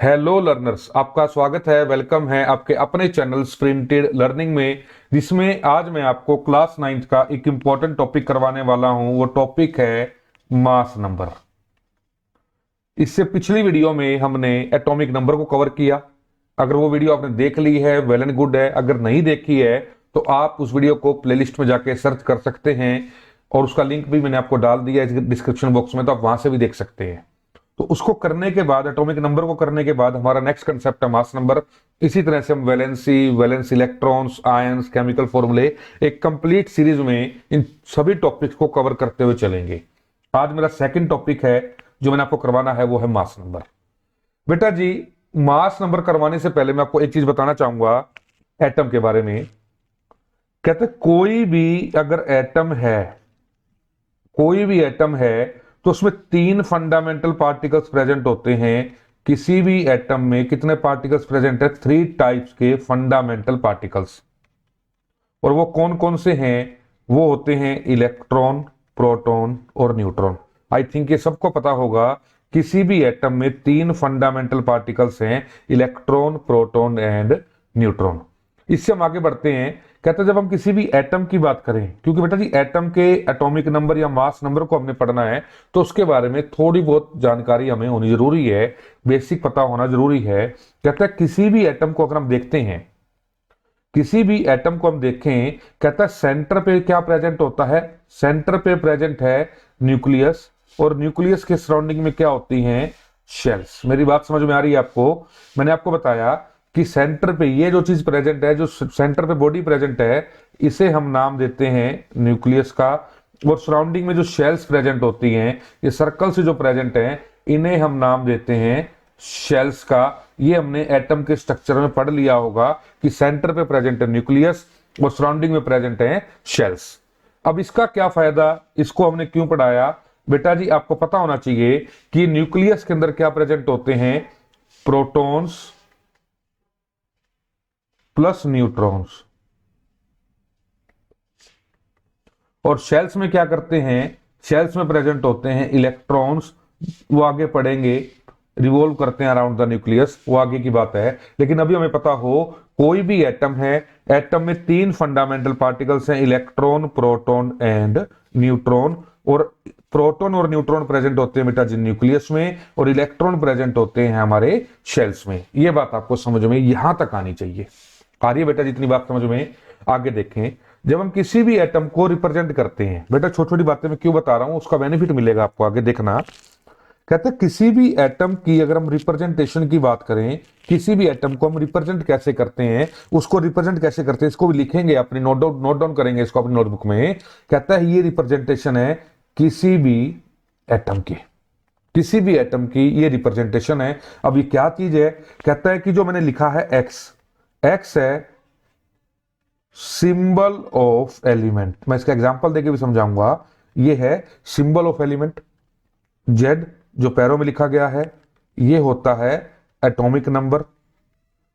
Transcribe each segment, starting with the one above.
Hello learners, आपका स्वागत है, वेलकम है आपके अपने चैनल स्प्रिंटेड लर्निंग में, जिसमें आज मैं आपको क्लास 9th का एक इंपॉर्टेंट टॉपिक करवाने वाला हूं। वो टॉपिक है मास नंबर। इससे पिछली वीडियो में हमने एटॉमिक नंबर को कवर किया। अगर वो वीडियो आपने देख ली है, वेल एंड गुड है। अगर नहीं देखी है तो आप उस वीडियो को प्लेलिस्ट में जाके सर्च कर सकते हैं, और उसका लिंक भी मैंने आपको डाल दिया है डिस्क्रिप्शन बॉक्स में, तो आप वहां से भी देख सकते हैं। तो उसको करने के बाद, एटॉमिक नंबर को करने के बाद, हमारा नेक्स्ट कंसेप्ट है मास नंबर। इसी तरह से हम वैलेंस इलेक्ट्रॉन्स, आयंस, केमिकल फॉर्मूले, एक कंप्लीट सीरीज में इन सभी टॉपिक्स को कवर करते हुए चलेंगे। आज मेरा सेकंड टॉपिक है जो मैंने आपको करवाना है, वो है मास नंबर। बेटा जी, मास नंबर करवाने से पहले मैं आपको एक चीज बताना चाहूंगा एटम के बारे में। कहते कोई भी अगर एटम है, कोई भी एटम है, तो उसमें तीन फंडामेंटल पार्टिकल्स प्रेजेंट होते हैं। किसी भी एटम में कितने पार्टिकल्स प्रेजेंट है? थ्री टाइप्स के फंडामेंटल पार्टिकल्स। और वो कौन कौन से हैं? वो होते हैं इलेक्ट्रॉन, प्रोटॉन और न्यूट्रॉन। आई थिंक ये सबको पता होगा। किसी भी एटम में तीन फंडामेंटल पार्टिकल्स हैं, इलेक्ट्रॉन, प्रोटॉन एंड न्यूट्रॉन। इससे हम आगे बढ़ते हैं। कहते हैं जब हम किसी भी एटम की बात करें, क्योंकि बेटा जी एटम के एटॉमिक नंबर या मास नंबर को हमने पढ़ना है, तो उसके बारे में थोड़ी बहुत जानकारी हमें होनी जरूरी है, बेसिक पता होना जरूरी है। कहता है किसी भी एटम को अगर हम देखते हैं, किसी भी एटम को हम देखें, कहता है सेंटर पे क्या प्रेजेंट होता है? सेंटर पे प्रेजेंट है न्यूक्लियस, और न्यूक्लियस के सराउंडिंग में क्या होती हैं? शेल्स। मेरी बात समझ में आ रही है आपको? मैंने आपको बताया कि सेंटर पे ये जो चीज प्रेजेंट है, जो सेंटर पे बॉडी प्रेजेंट है, इसे हम नाम देते हैं न्यूक्लियस का। और सराउंडिंग में जो शेल्स प्रेजेंट होती हैं, ये सर्कल से जो प्रेजेंट है, इन्हें हम नाम देते हैं शेल्स का। ये हमने एटम के स्ट्रक्चर में पढ़ लिया होगा कि सेंटर पे प्रेजेंट है न्यूक्लियस और सराउंडिंग में प्रेजेंट है शेल्स। अब इसका क्या फायदा, इसको हमने क्यों पढ़ाया? बेटा जी आपको पता होना चाहिए कि न्यूक्लियस के अंदर क्या प्रेजेंट होते हैं? Protons plus neutrons. और शेल्स में क्या करते हैं? शेल्स में प्रेजेंट होते हैं इलेक्ट्रॉन्स। वो आगे पढ़ेंगे, रिवॉल्व करते हैं अराउंड द न्यूक्लियस, वो आगे की बात है। लेकिन अभी हमें पता हो, कोई भी एटम है, एटम में तीन फंडामेंटल पार्टिकल्स हैं, इलेक्ट्रॉन, प्रोटॉन एंड न्यूट्रॉन। और प्रोटॉन और न्यूट्रॉन प्रेजेंट होते हैं बेटा जी न्यूक्लियस में, और इलेक्ट्रॉन प्रेजेंट होते हैं हमारे शेल्स में। ये बात आपको समझ में यहां तक आनी चाहिए। आ रही है बेटा जितनी बात समझ में? आगे देखें, जब हम किसी भी एटम को रिप्रेजेंट करते हैं, बेटा छोटी छोटी बातें मैं क्यों बता रहा हूं, उसका बेनिफिट मिलेगा आपको, आगे देखना। कहते हैं किसी भी एटम की अगर हम रिप्रेजेंटेशन की बात करें, किसी भी एटम को हम रिप्रेजेंट कैसे करते हैं, उसको रिप्रेजेंट कैसे करते हैं, इसको भी लिखेंगे, अपनी नोट डाउन करेंगे इसको अपनी नोटबुक में। कहता है ये रिप्रेजेंटेशन है किसी भी एटम की, किसी भी एटम की ये रिप्रेजेंटेशन है। अब ये क्या चीज है? कहता है कि जो मैंने लिखा है एक्स, एक्स है सिंबल ऑफ एलिमेंट। मैं इसका एग्जांपल देके भी समझाऊंगा। ये है सिंबल ऑफ एलिमेंट। जेड जो पैरों में लिखा गया है, ये होता है एटॉमिक नंबर।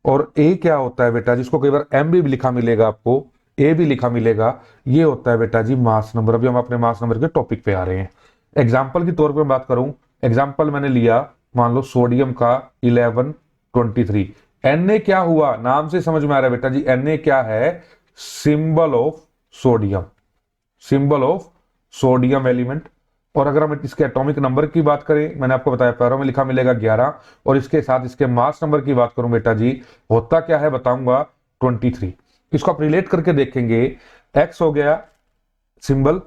और ए क्या होता है बेटा, जिसको कई बार एम भी लिखा मिलेगा आपको, ए भी लिखा मिलेगा, ये होता है बेटा जी मास नंबर। अभी हम अपने मास नंबर के टॉपिक पे आ रहे हैं। एग्जाम्पल की तौर पर बात करूं, एग्जाम्पल मैंने लिया, मान लो सोडियम का 1123। Na क्या हुआ? नाम से समझ में आ रहा है बेटा जी, Na क्या है? Symbol of sodium, symbol of sodium element. और अगर हम इसके एटॉमिक नंबर की बात करें, मैंने आपको बताया पैरों में लिखा मिलेगा 11, और इसके साथ इसके मास नंबर की बात करूं बेटा जी, होता क्या है बताऊंगा, 23। इसको आप रिलेट करके देखेंगे। एक्स हो गया सिंबल,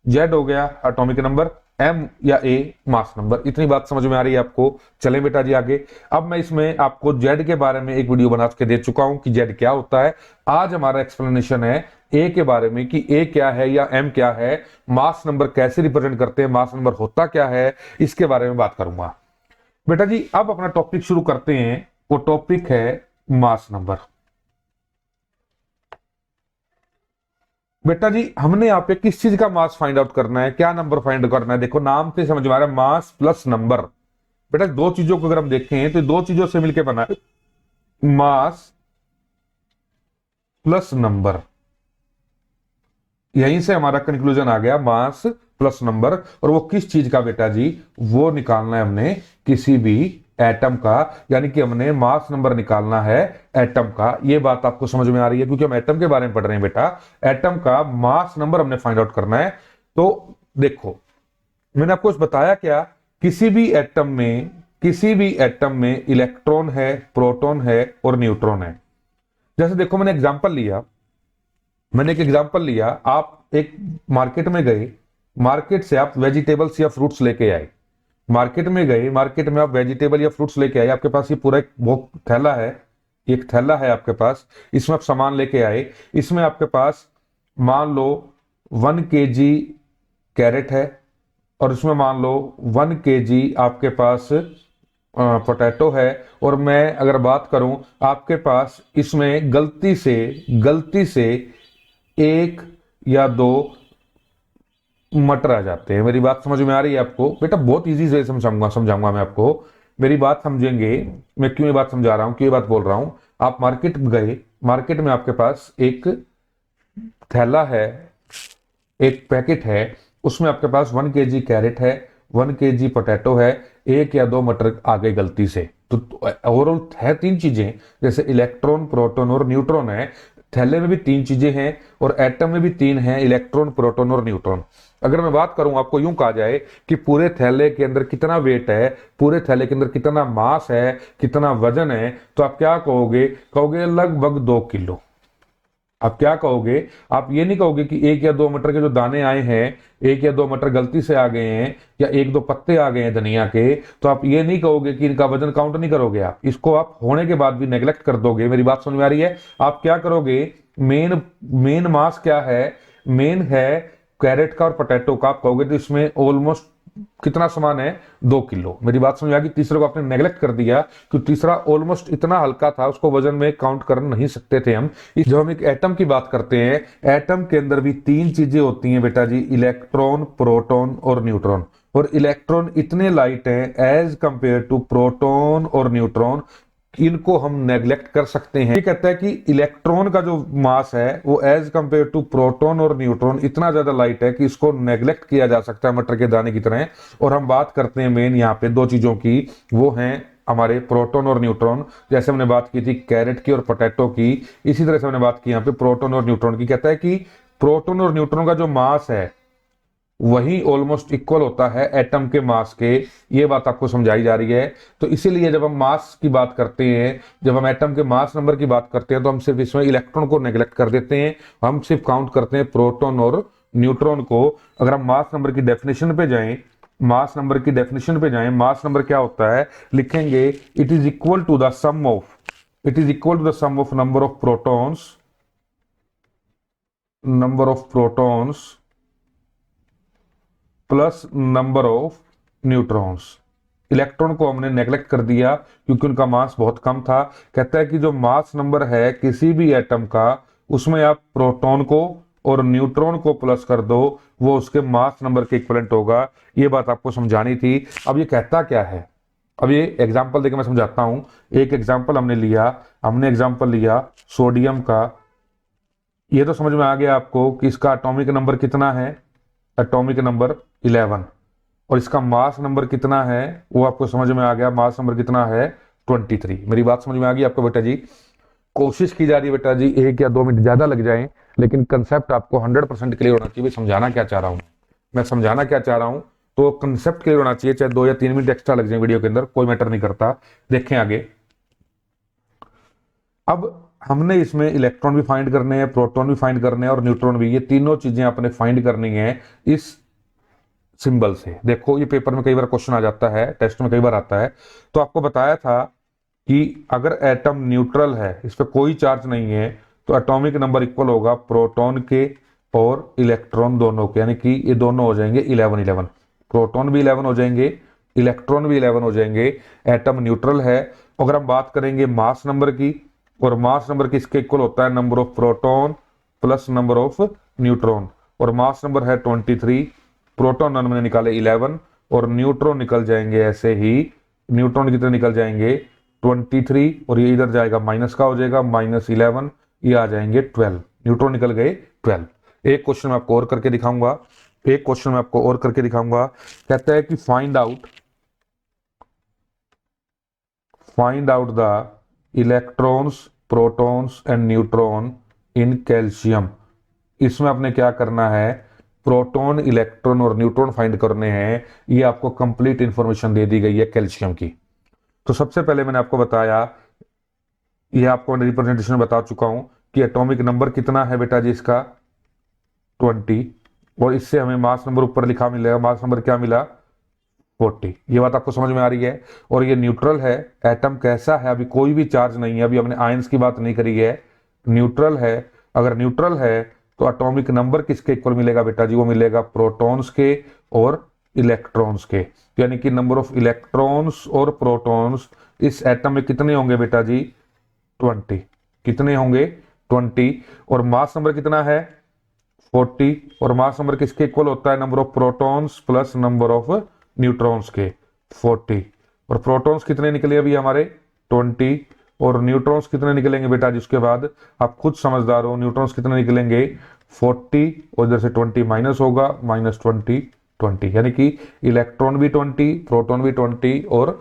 जेड हो गया एटॉमिक नंबर, एम या ए मास नंबर। इतनी बात समझ में आ रही है आपको? चले बेटा जी आगे। अब मैं इसमें आपको जेड के बारे में एक वीडियो बना के दे चुका हूं कि जेड क्या होता है। आज हमारा एक्सप्लेनेशन है ए के बारे में कि ए क्या है या एम क्या है, मास नंबर कैसे रिप्रेजेंट करते हैं, मास नंबर होता क्या है, इसके बारे में बात करूंगा। बेटा जी अब अपना टॉपिक शुरू करते हैं। वो टॉपिक है मास नंबर। बेटा जी हमने यहाँ पे किस चीज का मास फाइंड आउट करना है, क्या नंबर फाइंड करना है? देखो नाम से समझ में आ रहा है, मास प्लस नंबर। बेटा दो चीजों को अगर हम देखें तो दो चीजों से मिलकर बना है मास प्लस नंबर। यहीं से हमारा कंक्लूजन आ गया, मास प्लस नंबर। और वो किस चीज का बेटा जी? वो निकालना है हमने किसी भी एटम का, यानी कि हमने मास नंबर निकालना है एटम का। ये बात आपको समझ में आ रही है, क्योंकि हम एटम के बारे में पढ़ रहे हैं बेटा। एटम का मास नंबर हमने फाइंड आउट करना है। तो देखो, मैंने आपको बताया क्या, किसी भी एटम में इलेक्ट्रॉन है, प्रोटॉन है और न्यूट्रॉन है। जैसे देखो, मैंने एक एग्जांपल लिया। आप एक मार्केट में गए, मार्केट से आप वेजिटेबल्स या फ्रूट्स लेके आए। मार्केट में गए, मार्केट में आप वेजिटेबल या फ्रूट्स लेके आए, आपके पास ये पूरा एक वो थैला है, एक थैला है आपके पास, इसमें आप सामान लेके आए। इसमें आपके पास मान लो 1 kg कैरेट है, और इसमें मान लो 1 kg आपके पास पोटैटो है। और मैं अगर बात करूं, आपके पास इसमें गलती से एक या दो मटर आ जाते हैं। मेरी बात समझ में आ रही है आपको बेटा? बहुत इजी से समझाऊंगा मैं आपको। मेरी बात समझेंगे। मैं क्यों ये बात समझा रहा हूं, क्यों ये बात बोल रहा हूं। आप मार्केट गए, मार्केट में आपके पास एक थैला है, एक पैकेट है, उसमें आपके पास 1 kg कैरेट है, 1 kg पोटैटो है, एक या दो मटर आ गए गलती से। तो ओवरऑल है तीन चीजें, जैसे इलेक्ट्रॉन, प्रोटॉन और न्यूट्रॉन है। थैले में भी तीन चीजें हैं और एटम में भी तीन हैं, इलेक्ट्रॉन, प्रोटॉन और न्यूट्रॉन। अगर मैं बात करूं, आपको यूं कहा जाए कि पूरे थैले के अंदर कितना वेट है, पूरे थैले के अंदर कितना मास है, कितना वजन है, तो आप क्या कहोगे? कहोगे लगभग 2 किलो। आप क्या कहोगे? आप ये नहीं कहोगे कि एक या दो मटर के जो दाने आए हैं, एक या दो मटर गलती से आ गए हैं, या एक दो पत्ते आ गए हैं धनिया के, तो आप ये नहीं कहोगे कि इनका वजन काउंट नहीं करोगे। आप इसको आप होने के बाद भी नेग्लेक्ट कर दोगे। मेरी बात समझ में आ रही है? आप क्या करोगे? मेन मेन मास क्या है? मेन है कैरेट का और पोटैटो का। आप कहोगे तो इसमें ऑलमोस्ट कितना समान है? 2 किलो। मेरी बात समझ आ गई? तीसरे को आपने नेग्लेक्ट कर दिया, क्योंकि तीसरा ऑलमोस्ट इतना हल्का था, उसको वजन में काउंट कर नहीं सकते थे हम। जब हम एक एटम की बात करते हैं, एटम के अंदर भी तीन चीजें होती हैं बेटा जी, इलेक्ट्रॉन, प्रोटॉन और न्यूट्रॉन। और इलेक्ट्रॉन इतने लाइट हैं एज कंपेयर टू प्रोटॉन और न्यूट्रॉन, इनको हम नेग्लेक्ट कर सकते हैं। ये कहता है कि इलेक्ट्रॉन का जो मास है वो एज कंपेयर टू प्रोटॉन और न्यूट्रॉन इतना ज्यादा लाइट है कि इसको नेग्लेक्ट किया जा सकता है मटर के दाने की तरह। और हम बात करते हैं मेन यहाँ पे दो चीजों की, वो हैं हमारे प्रोटॉन और न्यूट्रॉन। जैसे हमने बात की थी कैरेट की और पोटैटो की, इसी तरह से हमने बात की यहाँ पे प्रोटॉन और न्यूट्रॉन की। कहता है कि प्रोटॉन और न्यूट्रॉन का जो मास है वही ऑलमोस्ट इक्वल होता है एटम के मास के। ये बात आपको समझाई जा रही है। तो इसीलिए जब हम मास की बात करते हैं, जब हम एटम के मास नंबर की बात करते हैं, तो हम सिर्फ इसमें इलेक्ट्रॉन को नेग्लेक्ट कर देते हैं। हम सिर्फ काउंट करते हैं प्रोटॉन और न्यूट्रॉन को। अगर हम मास नंबर की डेफिनेशन पे जाएं, मास नंबर क्या होता है लिखेंगे, it is equal to the sum of number of protons plus number of neutrons. Electron को हमने नेग्लेक्ट कर दिया क्योंकि उनका मास बहुत कम था। कहता है कि जो मास नंबर है किसी भी एटम का, उसमें आप प्रोटॉन को और न्यूट्रॉन को प्लस कर दो, वो उसके मास नंबर के इक्विवेलेंट होगा। ये बात आपको समझानी थी। अब ये कहता क्या है, अब ये एग्जाम्पल देकर मैं समझाता हूं। एक एग्जाम्पल हमने एग्जाम्पल लिया सोडियम का। ये तो समझ में आ गया आपको कि इसका एटॉमिक नंबर कितना है, एटॉमिक नंबर 11। और इसका मास नंबर कितना है वो आपको समझ में आ गया, मास नंबर कितना है 23। मेरी बात समझ में आ गई आपको बेटा जी? कोशिश की जा रही है बेटा जी 1 या 2 मिनट ज्यादा लग जाएं, लेकिन कंसेप्ट आपको 100% क्लियर होना चाहिए। समझाना क्या चाह रहा हूं मैं, समझाना क्या चाह रहा हूं, तो कंसेप्ट क्लियर होना चाहिए। चाहे 2 या 3 मिनट एक्स्ट्रा लग जाए वीडियो के अंदर, कोई मैटर नहीं करता। देखें आगे। अब हमने इसमें इलेक्ट्रॉन भी फाइंड करने हैं, प्रोटॉन भी फाइंड करने हैं और न्यूट्रॉन भी। ये तीनों चीजें आपने फाइंड करनी है इस सिंबल से। देखो, ये पेपर में कई बार क्वेश्चन आ जाता है, टेस्ट में कई बार आता है। तो आपको बताया था कि अगर एटम न्यूट्रल है, इस पर कोई चार्ज नहीं है, तो एटॉमिक नंबर इक्वल होगा प्रोटॉन के और इलेक्ट्रॉन दोनों के, यानी कि ये दोनों हो जाएंगे 11 प्रोटॉन भी 11 हो जाएंगे, इलेक्ट्रॉन भी 11 हो जाएंगे। एटम न्यूट्रल है। अगर हम बात करेंगे मास नंबर की, और मास नंबर किसके इक्वल होता है? Number of proton plus number of neutron. और मास नंबर है 23, प्रोटॉन हमने निकाले 11 और न्यूट्रॉन निकल जाएंगे ऐसे ही। न्यूट्रॉन कितने निकल जाएंगे? 23, और ये इधर जाएगा माइनस का हो जाएगा -11, ये आ जाएंगे 12। न्यूट्रॉन निकल गए 12। एक क्वेश्चन मैं आपको और करके दिखाऊंगा, कहता है कि find out find out the electrons, protons and neutron in calcium. इसमें आपने क्या करना है, प्रोटॉन, इलेक्ट्रॉन और न्यूट्रॉन फाइंड करने हैं। ये आपको कंप्लीट इंफॉर्मेशन दे दी गई है कैल्शियम की। तो सबसे पहले मैंने आपको बताया, ये आपको रिप्रेजेंटेशन बता चुका हूं कि एटॉमिक नंबर कितना है बेटा जी इसका 20, और इससे हमें मास नंबर ऊपर लिखा मिलेगा, मास नंबर क्या मिला 40। ये बात आपको समझ में आ रही है। और ये न्यूट्रल है, एटम कैसा है, अभी कोई भी चार्ज नहीं है, अभी हमने आयंस की बात नहीं करी है, न्यूट्रल है। अगर न्यूट्रल है तो एटॉमिक नंबर किसके इक्वल मिलेगा बेटा जी, वो मिलेगा प्रोटॉन्स के और इलेक्ट्रॉन्स के। यानी कि नंबर ऑफ इलेक्ट्रॉन्स और प्रोटॉन्स इस एटम में कितने होंगे बेटा जी 20। कितने होंगे 20। और मास नंबर कितना है 40। और मास नंबर किसके इक्वल होता है, number of protons plus number of neutrons के 40। और प्रोटॉन्स कितने निकले अभी हमारे 20, और न्यूट्रॉन्स कितने निकलेंगे बेटा जी उसके बाद, आप खुद समझदार हो, न्यूट्रॉन्स कितने निकलेंगे 40, और इधर से 20 माइनस होगा, -20 20। यानी कि इलेक्ट्रॉन भी 20, प्रोटॉन भी 20 और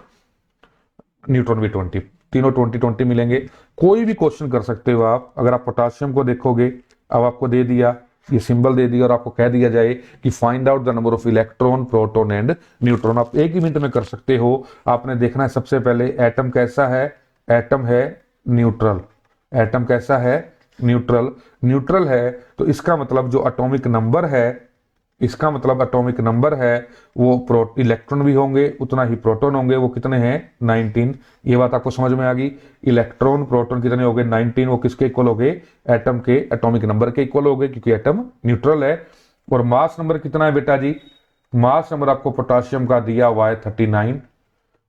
न्यूट्रॉन भी 20, तीनों 20 मिलेंगे। कोई भी क्वेश्चन कर सकते हो आप। अगर आप पोटासियम को देखोगे, अब आपको दे दिया, ये सिंबल दे दिया और आपको कह दिया जाए कि find out the number of electron, proton and neutron, आप एक ही मिनट में कर सकते हो। आपने देखना है सबसे पहले एटम कैसा है, एटम है न्यूट्रल। एटम कैसा है न्यूट्रल। न्यूट्रल है तो इसका मतलब जो एटॉमिक नंबर है, इसका मतलब एटॉमिक नंबर है वो इलेक्ट्रॉन भी होंगे उतना ही प्रोटॉन होंगे, वो कितने हैं 19। ये बात आपको समझ में आ गई। इलेक्ट्रॉन प्रोटॉन कितने हो गए 19, वो किसके इक्वल हो गए, एटम के एटॉमिक नंबर के इक्वल हो गए, क्योंकि एटम न्यूट्रल है। और मास नंबर कितना है बेटा जी, मास नंबर आपको पोटासियम का दिया हुआ है 39।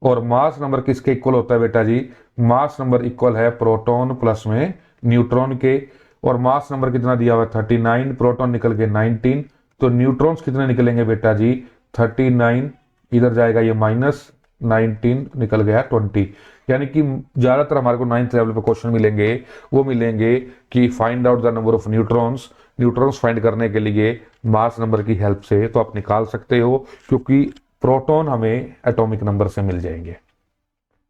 और मास नंबर किसके इक्वल होता है बेटा जी, मास नंबर इक्वल है प्रोटॉन प्लस में न्यूट्रॉन के। और मास नंबर कितना दिया हुआ है 39, प्रोटॉन निकल के 19, तो न्यूट्रॉन्स कितने निकलेंगे बेटा जी 39, इधर जाएगा ये -19 निकल गया 20। यानी कि ज्यादातर हमारे को 9th लेवल पे क्वेश्चन मिलेंगे, वो मिलेंगे कि find out the number of neutrons. Neutrons find करने के लिए मास नंबर की हेल्प से तो आप निकाल सकते हो, क्योंकि प्रोटॉन हमें एटॉमिक नंबर से मिल जाएंगे।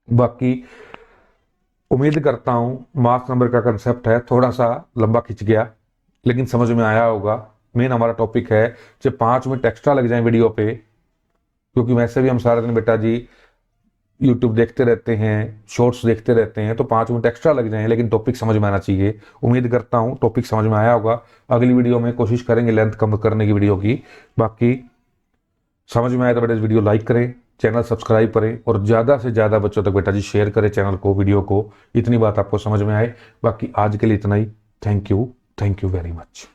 बाकी उम्मीद करता हूं मास नंबर का कंसेप्ट है थोड़ा सा लंबा खिंच गया, लेकिन समझ में आया होगा। मेन हमारा टॉपिक है, चाहे 5 मिनट एक्स्ट्रा लग जाए वीडियो पे, क्योंकि वैसे भी हम सारा दिन बेटा जी यूट्यूब देखते रहते हैं, शॉर्ट्स देखते रहते हैं, तो 5 मिनट एक्स्ट्रा लग जाए, लेकिन टॉपिक समझ में आना चाहिए। उम्मीद करता हूँ टॉपिक समझ में आया होगा। अगली वीडियो में कोशिश करेंगे लेंथ कम करने की वीडियो की। बाकी समझ में आया तो बेटा इस वीडियो लाइक करें, चैनल सब्सक्राइब करें, और ज़्यादा से ज़्यादा बच्चों तक बेटा जी शेयर करें चैनल को, वीडियो को। इतनी बात आपको समझ में आए। बाकी आज के लिए इतना ही। Thank you very much.